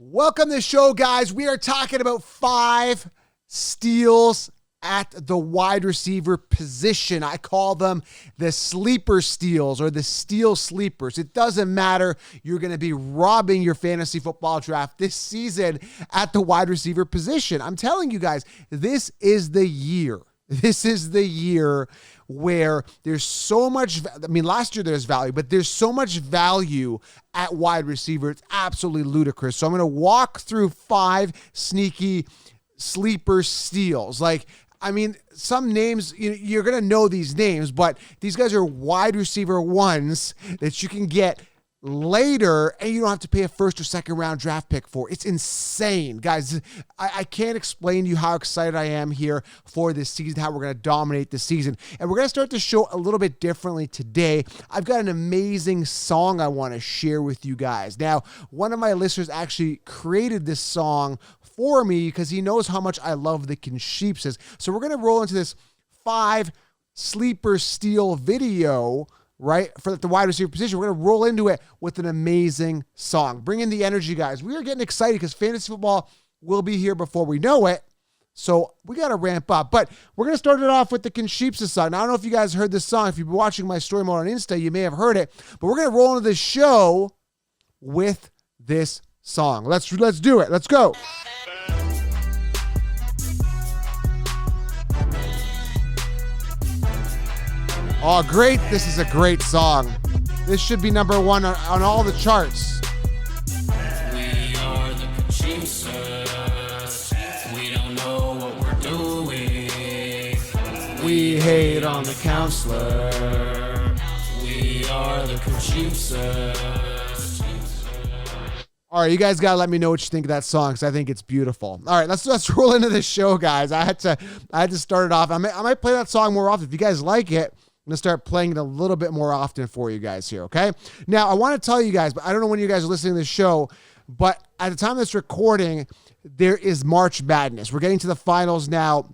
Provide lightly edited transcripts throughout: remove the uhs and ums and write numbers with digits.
Welcome to the show, guys. We are talking about 5 steals at the wide receiver position. I call them the sleeper steals or the steal sleepers. It doesn't matter. You're going to be robbing your fantasy football draft this season at the wide receiver position. I'm telling you guys, this is the year. This is the year where there's so much, last year there's value, but there's so much value at wide receiver. It's absolutely ludicrous. So I'm going to walk through 5 sneaky sleeper steals. Some names, you're going to know these names, but these guys are wide receiver ones that you can get later and you don't have to pay a first or second round draft pick for. It's insane, guys. I can't explain to you how excited I am here for this season, how we're going to dominate this season. And we're going to start the show a little bit differently today. I've got an amazing song I want to share with you guys. Now, one of my listeners actually created this song for me because he knows how much I love the Sheepses. So we're going to roll into this 5 sleeper steal video, right, for the wide receiver position. We're going to roll into it with an amazing song. Bring in the energy, guys. We are getting excited because fantasy football will be here before we know it. So we got to ramp up. But we're going to start it off with the Sheepses song. Now, I don't know if you guys heard this song. If you've been watching my story mode on Insta, you may have heard it. But we're going to roll into the show with this song. Let's do it. Let's go. Oh, great. This is a great song. This should be number 1 on all the charts. We are the Cheapses. We don't know what we're doing. We hate on the counselor. We are the Cheapses. All right, you guys got to let me know what you think of that song because I think it's beautiful. All right, let's roll into this show, guys. I had to start it off. I might play that song more often. If you guys like it, I'm going to start playing it a little bit more often for you guys here, okay? Now, I want to tell you guys, but I don't know when you guys are listening to this show, but at the time of this recording, there is March Madness. We're getting to the finals now.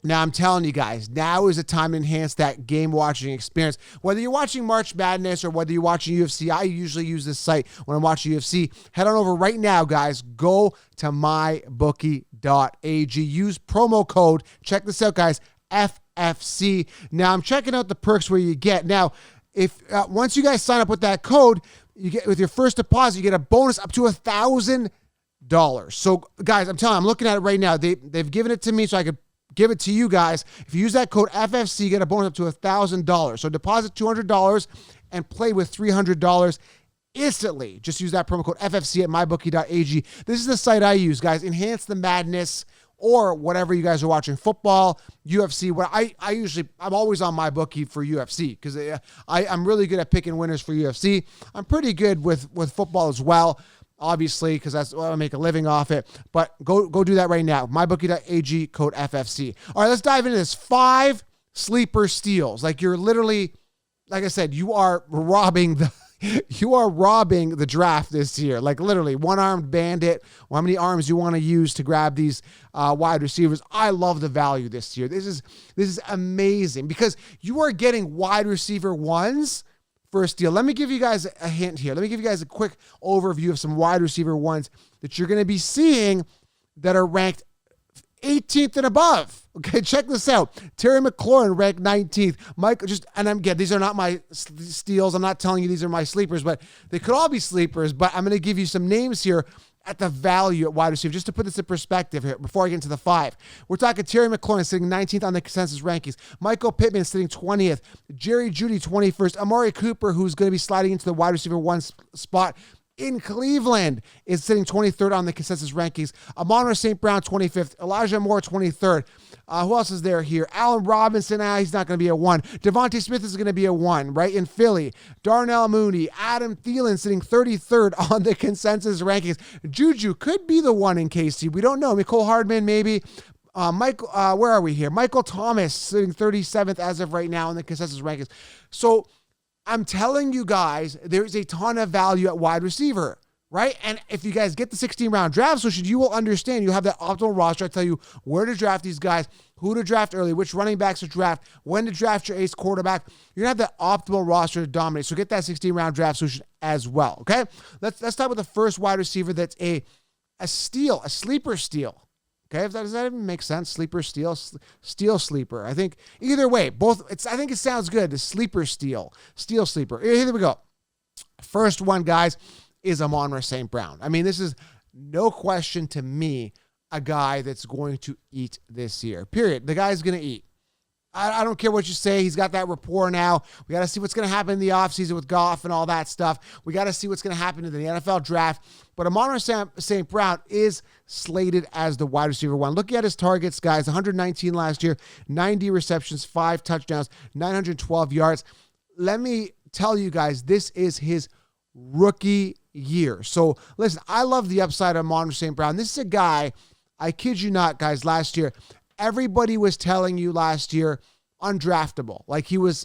Now, I'm telling you guys, now is the time to enhance that game watching experience. Whether you're watching March Madness or whether you're watching UFC, I usually use this site when I'm watching UFC. Head on over right now, guys. Go to mybookie.ag. Use promo code, check this out, guys, FFC. Now, I'm checking out the perks where you get. Now, if once you guys sign up with that code, you get with your first deposit, you get a bonus up to $1,000. So, guys, I'm telling you, I'm looking at it right now. They've given it to me so I could give it to you guys. If you use that code FFC, you get a bonus up to $1,000. So deposit $200 and play with $300 instantly. Just use that promo code FFC at mybookie.ag. This is the site I use, guys. Enhance the madness or whatever you guys are watching, football, UFC. What I'm always on MyBookie for UFC because I'm really good at picking winners for UFC. I'm pretty good with football as well, obviously, because that's what I make a living off it. But go do that right now. MyBookie.ag, code FFC. All right, let's dive into this. 5 sleeper steals. Like you're literally, like I said, you are robbing the draft this year. Like literally one-armed bandit. How many arms you want to use to grab these wide receivers? I love the value this year. This is amazing because you are getting wide receiver ones for a steal. Let me give you guys a hint here. Let me give you guys a quick overview of some wide receiver ones that you're going to be seeing that are ranked 18th and above. Okay, check this out. Terry McLaurin ranked 19th. These are not my steals. I'm not telling you these are my sleepers, but they could all be sleepers. But I'm going to give you some names here at the value at wide receiver, just to put this in perspective here before I get into the 5. We're talking Terry McLaurin sitting 19th on the consensus rankings. Michael Pittman sitting 20th. Jerry Jeudy 21st. Amari Cooper, who's going to be sliding into the wide receiver 1 spot in Cleveland, is sitting 23rd on the consensus rankings. Amon-Ra St. Brown 25th. Elijah Moore 23rd. Who else is there here? Allen Robinson, he's not going to be a 1. Devontae Smith is going to be a 1, right, in Philly. Darnell Mooney, Adam Thielen sitting 33rd on the consensus rankings. Juju could be the 1 in KC. We don't know. Mecole Hardman maybe. Where are we here? Michael Thomas sitting 37th as of right now in the consensus rankings. So I'm telling you guys, there's a ton of value at wide receiver. Right? And if you guys get the 16-round draft solution, you will understand. You'll have that optimal roster. I tell you where to draft these guys, who to draft early, which running backs to draft, when to draft your ace quarterback. You're going to have that optimal roster to dominate. So get that 16-round draft solution as well, okay? Let's start with the first wide receiver that's a a steal, a sleeper steal. Okay, does that even make sense? Sleeper steal, steal sleeper. I think either way, I think it sounds good. The sleeper steal sleeper. Here we go. First one, guys, is Amon-Ra St. Brown. I mean, this is no question to me a guy that's going to eat this year. Period. The guy's going to eat. I don't care what you say. He's got that rapport now. We got to see what's going to happen in the offseason with Goff and all that stuff. We got to see what's going to happen in the NFL draft. But Amon-Ra St. Brown is slated as the wide receiver one. Looking at his targets, guys, 119 last year, 90 receptions, 5 touchdowns, 912 yards. Let me tell you guys, this is his rookie year. So listen, I love the upside of Amon-Ra St. Brown. This is a guy, I kid you not, guys, last year, everybody was telling you last year, undraftable. Like he was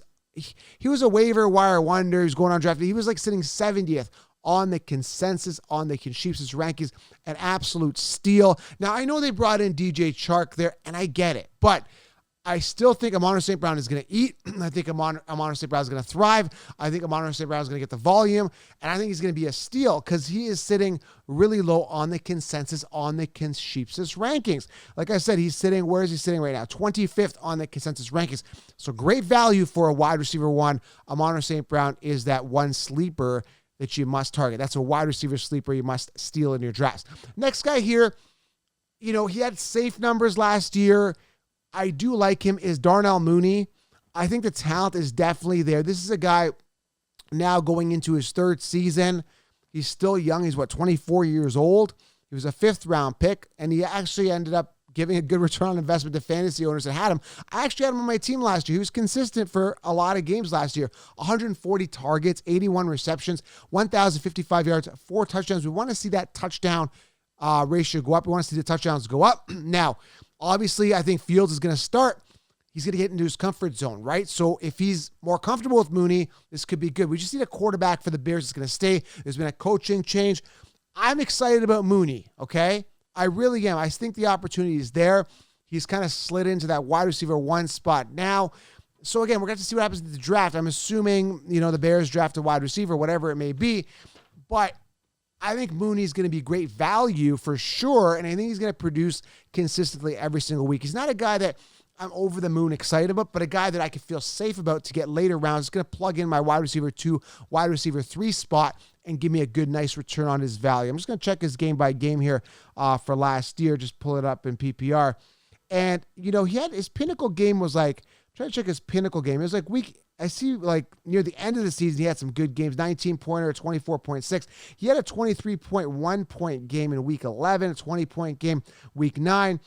a waiver wire wonder. He was going undrafted. He was like sitting 70th on the consensus, on the consensus rankings, an absolute steal. Now, I know they brought in DJ Chark there, and I get it, but I still think Amon-Ra St. Brown is going to eat. I think Amon-Ra St. Brown is going to thrive. I think Amon-Ra St. Brown is going to get the volume, and I think he's going to be a steal because he is sitting really low on the consensus, on the consensus rankings. Like I said, where is he sitting right now? 25th on the consensus rankings. So great value for a wide receiver one. Amon-Ra St. Brown is that one sleeper that you must target. That's a wide receiver sleeper you must steal in your drafts. Next guy here, he had safe numbers last year. I do like him, is Darnell Mooney. I think the talent is definitely there. This is a guy now going into his 3rd season. He's still young. He's 24 years old. He was a 5th round pick, and he actually ended up giving a good return on investment to fantasy owners that had him. I actually had him on my team last year. He was consistent for a lot of games last year. 140 targets, 81 receptions, 1,055 yards, 4 touchdowns. We want to see that touchdown ratio go up. We want to see the touchdowns go up. Now, obviously, I think Fields is going to start. He's going to get into his comfort zone, right? So if he's more comfortable with Mooney, this could be good. We just need a quarterback for the Bears that's going to stay. There's been a coaching change. I'm excited about Mooney, okay? I really am. I think the opportunity is there. He's kind of slid into that wide receiver one spot now. So again, we're going to see what happens in the draft. I'm assuming, the Bears draft a wide receiver, whatever it may be. But I think Mooney's going to be great value for sure, and I think he's going to produce consistently every single week. He's not a guy that I'm over the moon excited about, but a guy that I can feel safe about to get later rounds. It's going to plug in my wide receiver 2, wide receiver 3 spot and give me a good, nice return on his value. I'm just going to check his game by game here for last year. Just pull it up in PPR. And, he had his pinnacle game was try to check his pinnacle game. It was I see near the end of the season, he had some good games, 19-pointer, 24.6. He had a 23.1 point game in week 11, a 20-point game week 9.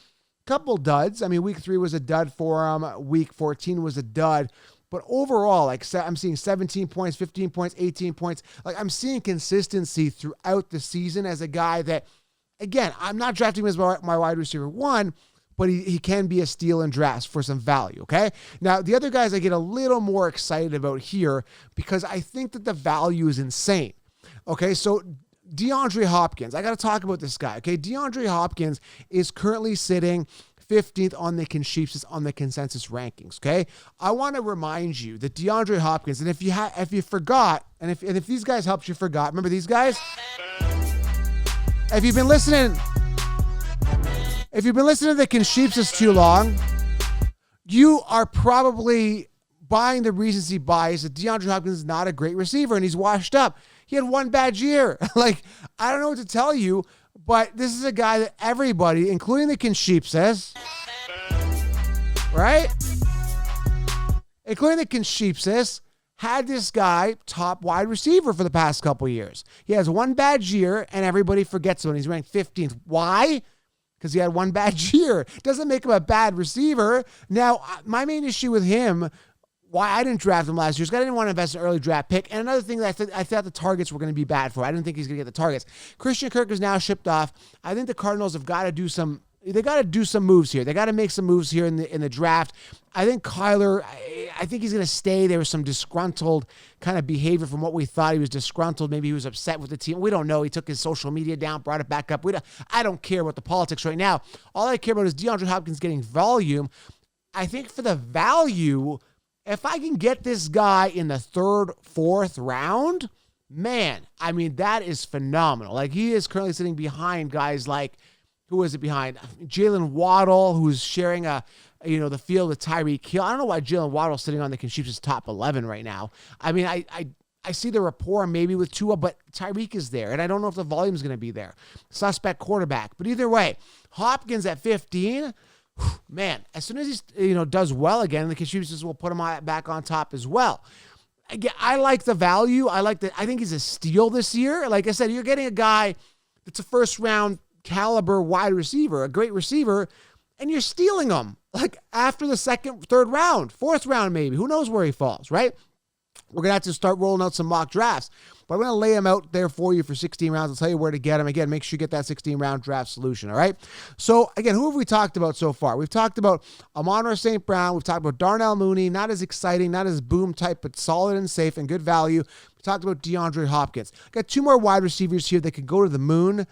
Couple duds. I mean, week 3 was a dud for him. Week 14 was a dud. But overall, I'm seeing 17 points, 15 points, 18 points. I'm seeing consistency throughout the season as a guy that, again, I'm not drafting him as my wide receiver 1, but he can be a steal in drafts for some value, okay? Now, the other guys I get a little more excited about here because I think that the value is insane, okay? So DeAndre Hopkins, I got to talk about this guy, okay? DeAndre Hopkins is currently sitting 15th on the consensus rankings, okay? I want to remind you that DeAndre Hopkins, and if you forgot, and if these guys helped you forgot, remember these guys? If you've been listening to the Consheeps too long, you are probably buying the recency bias that DeAndre Hopkins is not a great receiver and he's washed up. He had one bad year. I don't know what to tell you, but this is a guy that everybody, including the Consheeps, right? Including the Consheeps, had this guy top wide receiver for the past couple years. He has one bad year and everybody forgets him and he's ranked 15th. Why? Because he had one bad year. Doesn't make him a bad receiver. Now, my main issue with him, why I didn't draft him last year is because I didn't want to invest in an early draft pick. And another thing that I thought the targets were going to be bad for. I didn't think he's going to get the targets. Christian Kirk is now shipped off. I think the Cardinals have got to do some. They got to do some moves here. They got to make some moves here in the draft. I think Kyler, I think he's going to stay. There was some disgruntled kind of behavior from what we thought. He was disgruntled. Maybe he was upset with the team. We don't know. He took his social media down, brought it back up. I don't care about the politics right now. All I care about is DeAndre Hopkins getting volume. I think for the value, if I can get this guy in the 3rd, 4th round, man, I mean, that is phenomenal. Like, he is currently sitting behind guys like, who is it behind? Jalen Waddle, who's sharing the field with Tyreek Hill. I don't know why Jalen Waddle's sitting on the Conchiefs' top 11 right now. I mean, I see the rapport maybe with Tua, but Tyreek is there, and I don't know if the volume's going to be there. Suspect quarterback. But either way, Hopkins at 15, man, as soon as he does well again, the Conchiefs will put him back on top as well. Again, I like the value. I think he's a steal this year. Like I said, you're getting a guy that's a first-round caliber wide receiver, a great receiver, and you're stealing him like after the second, third round, fourth round maybe. Who knows where he falls, right? We're going to have to start rolling out some mock drafts, but I'm going to lay him out there for you for 16 rounds. I'll tell you where to get him. Again, make sure you get that 16-round draft solution, all right? So, again, who have we talked about so far? We've talked about Amon-Ra St. Brown. We've talked about Darnell Mooney, not as exciting, not as boom type, but solid and safe and good value. We talked about DeAndre Hopkins. Got two more wide receivers here that could go to the moon.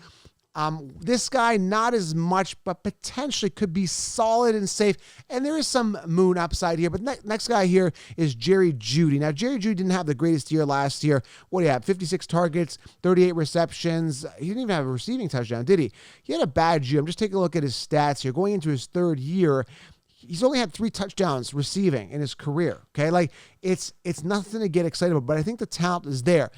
This guy, not as much, but potentially could be solid and safe. And there is some moon upside here. But next guy here is Jerry Jeudy. Now, Jerry Jeudy didn't have the greatest year last year. What do you have? 56 targets, 38 receptions. He didn't even have a receiving touchdown, did he? He had a bad year. I'm just taking a look at his stats here. Going into his third year, he's only had 3 touchdowns receiving in his career. Okay, like it's nothing to get excited about, but I think the talent is there.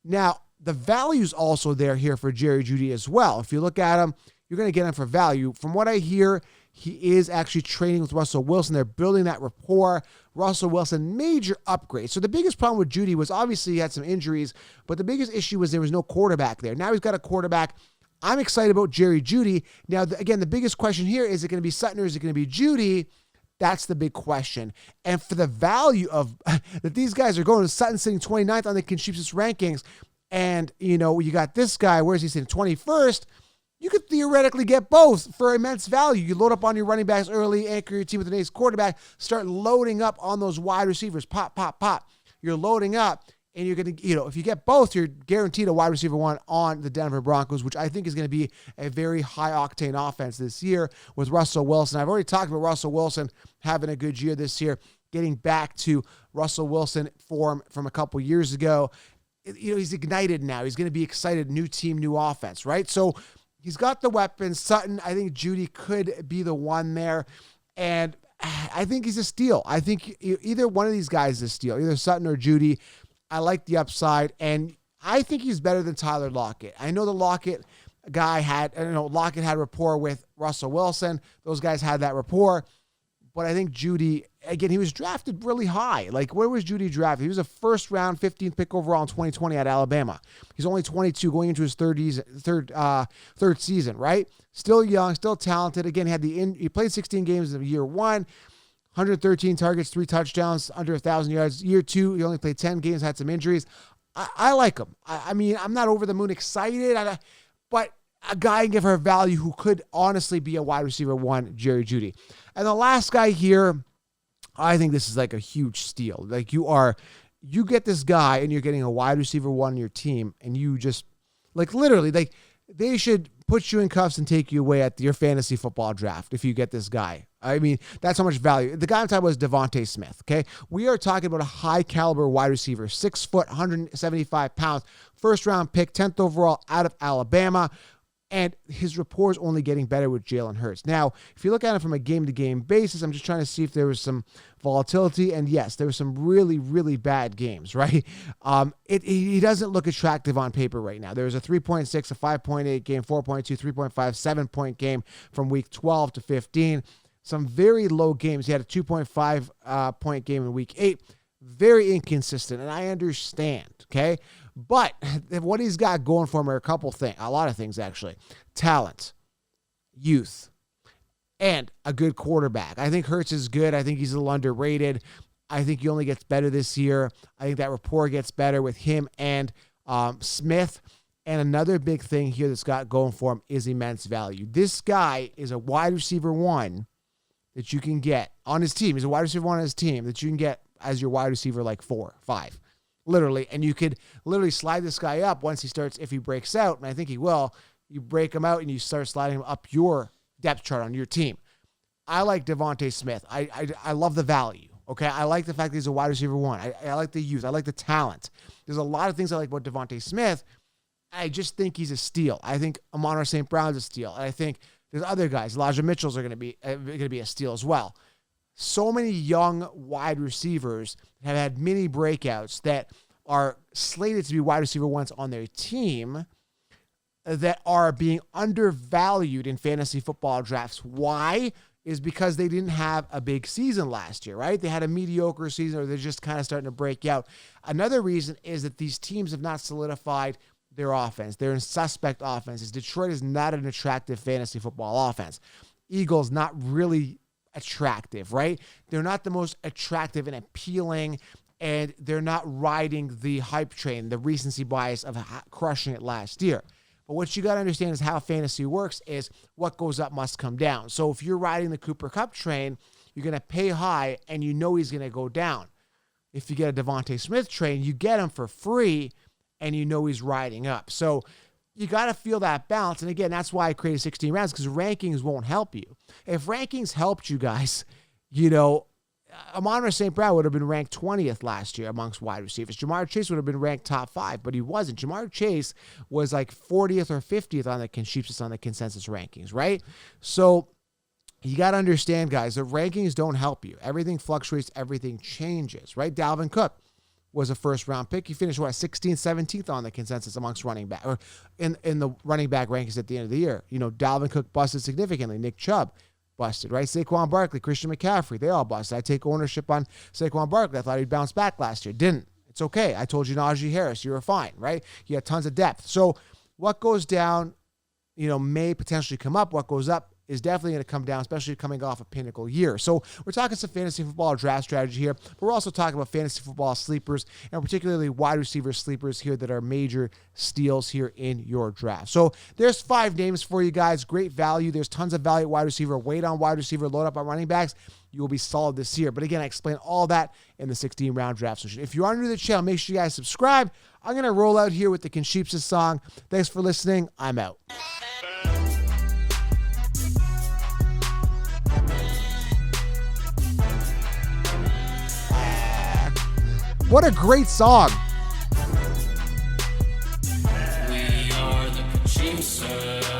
Now, the value's also there here for Jerry Jeudy as well. If you look at him, you're going to get him for value. From what I hear, he is actually training with Russell Wilson. They're building that rapport. Russell Wilson, major upgrade. So the biggest problem with Jeudy was obviously he had some injuries, but the biggest issue was there was no quarterback there. Now he's got a quarterback. I'm excited about Jerry Jeudy. Now, again, the biggest question here, is it going to be Sutton or is it going to be Jeudy? That's the big question. And for the value of that these guys are going, Sutton sitting 29th on the Conchiefs rankings, and, you got this guy, where is he sitting? 21st. You could theoretically get both for immense value. You load up on your running backs early, anchor your team with an ace quarterback, start loading up on those wide receivers. Pop, pop, pop. You're loading up, and you're going to, if you get both, you're guaranteed a wide receiver one on the Denver Broncos, which I think is going to be a very high-octane offense this year with Russell Wilson. I've already talked about Russell Wilson having a good year this year, getting back to Russell Wilson form from a couple years ago. He's ignited now. He's going to be excited. New team, new offense, right? So he's got the weapons. Sutton, I think Jeudy could be the one there. And I think he's a steal. I think either one of these guys is a steal, either Sutton or Jeudy. I like the upside. And I think he's better than Tyler Lockett. I know the Lockett guy Lockett had rapport with Russell Wilson. Those guys had that rapport. But I think Jeudy, again, he was drafted really high. Like, where was Jeudy drafted? He was a first-round, 15th pick overall in 2020 at Alabama. He's only 22, going into his third season, right? Still young, still talented. Again, he played 16 games in year 1, 113 targets, 3 touchdowns, under 1,000 yards. Year 2, he only played 10 games, had some injuries. I like him. I mean, I'm not over the moon excited, but a guy can give her value who could honestly be a wide receiver one, Jerry Jeudy. And the last guy here, I think this is like a huge steal. Like, you get this guy and you're getting a wide receiver one on your team, and you just, like, literally, like, they should put you in cuffs and take you away at your fantasy football draft if you get this guy. I mean, that's how much value. The guy I'm talking about is Devontae Smith, okay? We are talking about a high-caliber wide receiver, 6 foot, 175 pounds, first-round pick, 10th overall out of Alabama. And his rapport is only getting better with Jalen Hurts. Now, if you look at it from a game-to-game basis, I'm just trying to see if there was some volatility. And yes, there were some really, really bad games, right? He doesn't look attractive on paper right now. There was a 3.6, a 5.8 game, 4.2, 3.5, 7-point game from week 12 to 15. Some very low games. He had a 2.5 point game in week 8. Very inconsistent, and I understand, okay? But what he's got going for him are a lot of things, actually. Talent, youth, and a good quarterback. I think Hurts is good. I think he's a little underrated. I think he only gets better this year. I think that rapport gets better with him and Smith. And another big thing here that's got going for him is immense value. This guy is a wide receiver one that you can get on his team. He's a wide receiver one on his team that you can get as your wide receiver like 4, 5. Literally, and you could literally slide this guy up once he starts, if he breaks out, and I think he will. You break him out and you start sliding him up your depth chart on your team. I like Devontae Smith. I love the value, Okay, I like the fact that he's a wide receiver one. I like the youth. I like the talent. There's a lot of things I like about Devontae Smith. I just think he's a steal. I think Amon-Ra St. Brown's a steal. And I think there's other guys. Elijah Mitchell's are going to be a steal as well. So many young wide receivers have had mini breakouts that are slated to be wide receiver ones on their team that are being undervalued in fantasy football drafts. Why? Is because they didn't have a big season last year, right? They had a mediocre season, or they're just kind of starting to break out. Another reason is that these teams have not solidified their offense. They're in suspect offenses. Detroit is not an attractive fantasy football offense. Eagles, not really attractive, right? They're not the most attractive and appealing, and they're not riding the hype train, the recency bias of crushing it last year. But what you got to understand is how fantasy works is what goes up must come down. So if you're riding the Cooper Kupp train, you're going to pay high and you know he's going to go down. If you get a Devontae Smith train, you get him for free and you know he's riding up. So you got to feel that balance. And again, that's why I created 16 rounds, because rankings won't help you. If rankings helped you guys, Amon-Ra St. Brown would have been ranked 20th last year amongst wide receivers. Jamar Chase would have been ranked top 5, but he wasn't. Jamar Chase was like 40th or 50th on the consensus rankings, right? So you got to understand, guys, that rankings don't help you. Everything fluctuates. Everything changes, right? Dalvin Cook was a first-round pick. He finished, 16th, 17th on the consensus amongst running back, or in the running back rankings at the end of the year. Dalvin Cook busted significantly. Nick Chubb busted, right? Saquon Barkley, Christian McCaffrey, they all busted. I take ownership on Saquon Barkley. I thought he'd bounce back last year. Didn't. It's okay. I told you Najee Harris, you were fine, right? You had tons of depth. So what goes down, may potentially come up. What goes up is definitely going to come down, especially coming off a pinnacle year. So we're talking some fantasy football draft strategy here, but we're also talking about fantasy football sleepers, and particularly wide receiver sleepers here that are major steals here in your draft. So there's 5 names for you guys. Great value. There's tons of value at wide receiver. Wait on wide receiver. Load up on running backs. You will be solid this year. But again, I explain all that in the 16-round draft session. If you are new to the channel, make sure you guys subscribe. I'm going to roll out here with the Conchipsa song. Thanks for listening. I'm out. What a great song. We are the Conchipsa.